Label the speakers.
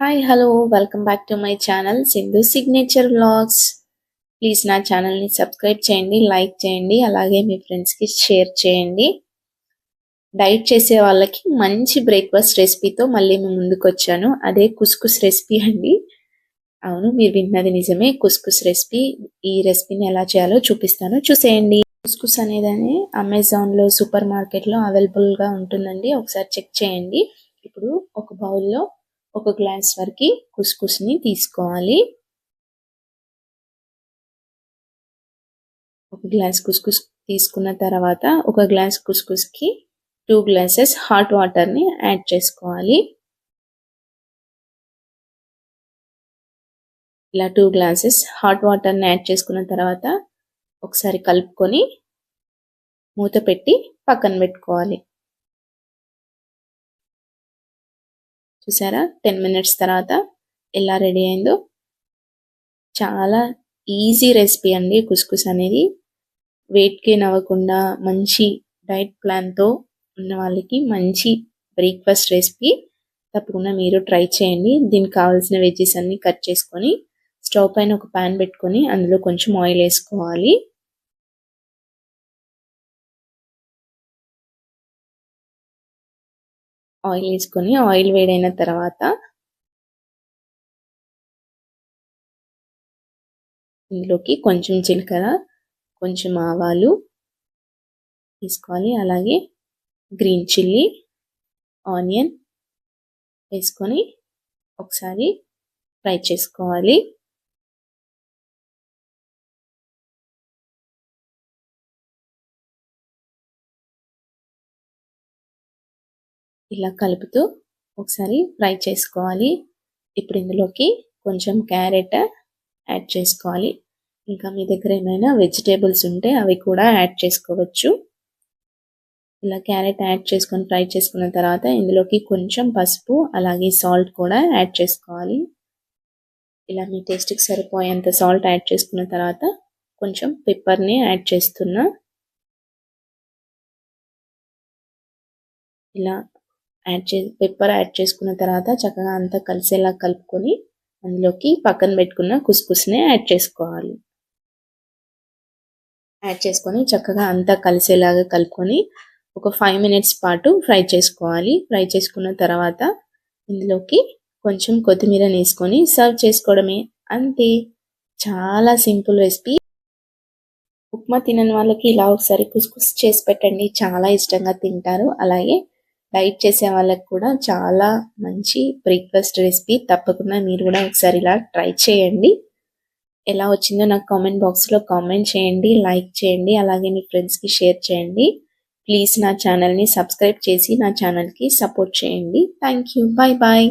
Speaker 1: Hi hello welcome back to my channel Sindhu signature vlogs. Please నా ఛానల్ని subscribe చేయండి, like చేయండి, అలాగే మీ ఫ్రెండ్స్కి షేర్ చేయండి. డైట్ చేసే వాళ్ళకి మంచి బ్రేక్ఫాస్ట్ రెసిపీతో మళ్ళీ మేము ముందుకు వచ్చాను. అదే కుస్కుస్ రెసిపీ అండి. అవును, మీరు విన్నది నిజమే, కుస్కుస్ రెసిపీ. ఈ రెసిపీని ఎలా చేయాలో చూపిస్తాను, చూసేయండి. కుస్కుస్ అనేది అమెజాన్లో, సూపర్ మార్కెట్లో అవైలబుల్గా ఉంటుందండి. ఒకసారి చెక్ చేయండి. ఇప్పుడు ఒక బౌల్లో ఒక గ్లాస్ వరకు కుస్కుస్ని తీసుకోవాలి. ఒక గ్లాస్ కుస్కుస్ తీసుకున్న తర్వాత ఒక గ్లాస్ కుస్కుస్కి 2 గ్లాసెస్ హాట్ వాటర్ని యాడ్ చేసుకోవాలి. ఇలా 2 గ్లాసెస్ హాట్ వాటర్ని యాడ్ చేసుకున్న తర్వాత ఒకసారి కలుపుకొని మూత పెట్టి పక్కన పెట్టుకోవాలి. చూసారా, 10 మినిట్స్ తర్వాత ఎలా రెడీ అయిందో. చాలా ఈజీ రెసిపీ అండి కుస్కుస్ అనేది. వెయిట్ గెయిన్ అవ్వకుండా మంచి డైట్ ప్లాన్తో ఉన్న వాళ్ళకి మంచి బ్రేక్ఫాస్ట్ రెసిపీ. తప్పకుండా మీరు ట్రై చేయండి. దీనికి కావాల్సిన వెజ్జెస్ అన్ని కట్ చేసుకొని స్టవ్ పైన ఒక ప్యాన్ పెట్టుకొని అందులో కొంచెం ఆయిల్ వేసుకోవాలి. ఆయిల్ వేసుకొని ఆయిల్ వేడైన తర్వాత ఇందులోకి కొంచెం జీలకర్ర, కొంచెం ఆవాలు వేసుకోవాలి. అలాగే గ్రీన్ చిల్లీ, ఆనియన్ వేసుకొని ఒకసారి ఫ్రై చేసుకోవాలి. ఇలా కలుపుతూ ఒకసారి ఫ్రై చేసుకోవాలి. ఇప్పుడు ఇందులోకి కొంచెం క్యారెట్ యాడ్ చేసుకోవాలి. ఇంకా మీ దగ్గర ఏమైనా వెజిటేబుల్స్ ఉంటే అవి కూడా యాడ్ చేసుకోవచ్చు. ఇలా క్యారెట్ యాడ్ చేసుకొని ఫ్రై చేసుకున్న తర్వాత ఇందులోకి కొంచెం పసుపు అలాగే సాల్ట్ కూడా యాడ్ చేసుకోవాలి. ఇలా మీ టేస్ట్కి సరిపోయేంత సాల్ట్ యాడ్ చేసుకున్న తర్వాత కొంచెం పెప్పర్ని యాడ్ చేస్తున్నా. ఇలా పెప్పర్ యాడ్ చేసుకున్న తర్వాత చక్కగా అంతా కలిసేలా కలుపుకొని అందులోకి పక్కన పెట్టుకున్న కుస్కుస్ని యాడ్ చేసుకోవాలి. యాడ్ చేసుకొని చక్కగా అంతా కలిసేలాగా కలుపుకొని ఒక 5 మినిట్స్ పాటు ఫ్రై చేసుకోవాలి. ఫ్రై చేసుకున్న తర్వాత ఇందులోకి కొంచెం కొత్తిమీరని వేసుకొని సర్వ్ చేసుకోవడమే. అంతే, చాలా సింపుల్ రెసిపీ. ఉప్మా తినని వాళ్ళకి ఇలా ఒకసారి కుస్కుస్ చేసి పెట్టండి, చాలా ఇష్టంగా తింటారు. అలాగే డైట్ చేసే వాళ్ళకి కూడా చాలా మంచి బ్రేక్ఫాస్ట్ రెసిపీ. తప్పకుండా మీరు కూడా ఒకసారి ఇలా ట్రై చేయండి. ఎలా వచ్చిందో నాకు కామెంట్ బాక్స్లో కామెంట్ చేయండి, లైక్ చేయండి, అలాగే మీ ఫ్రెండ్స్కి షేర్ చేయండి. ప్లీజ్ నా ఛానల్ని సబ్స్క్రైబ్ చేసి నా ఛానల్కి సపోర్ట్ చేయండి. Thank you, bye bye.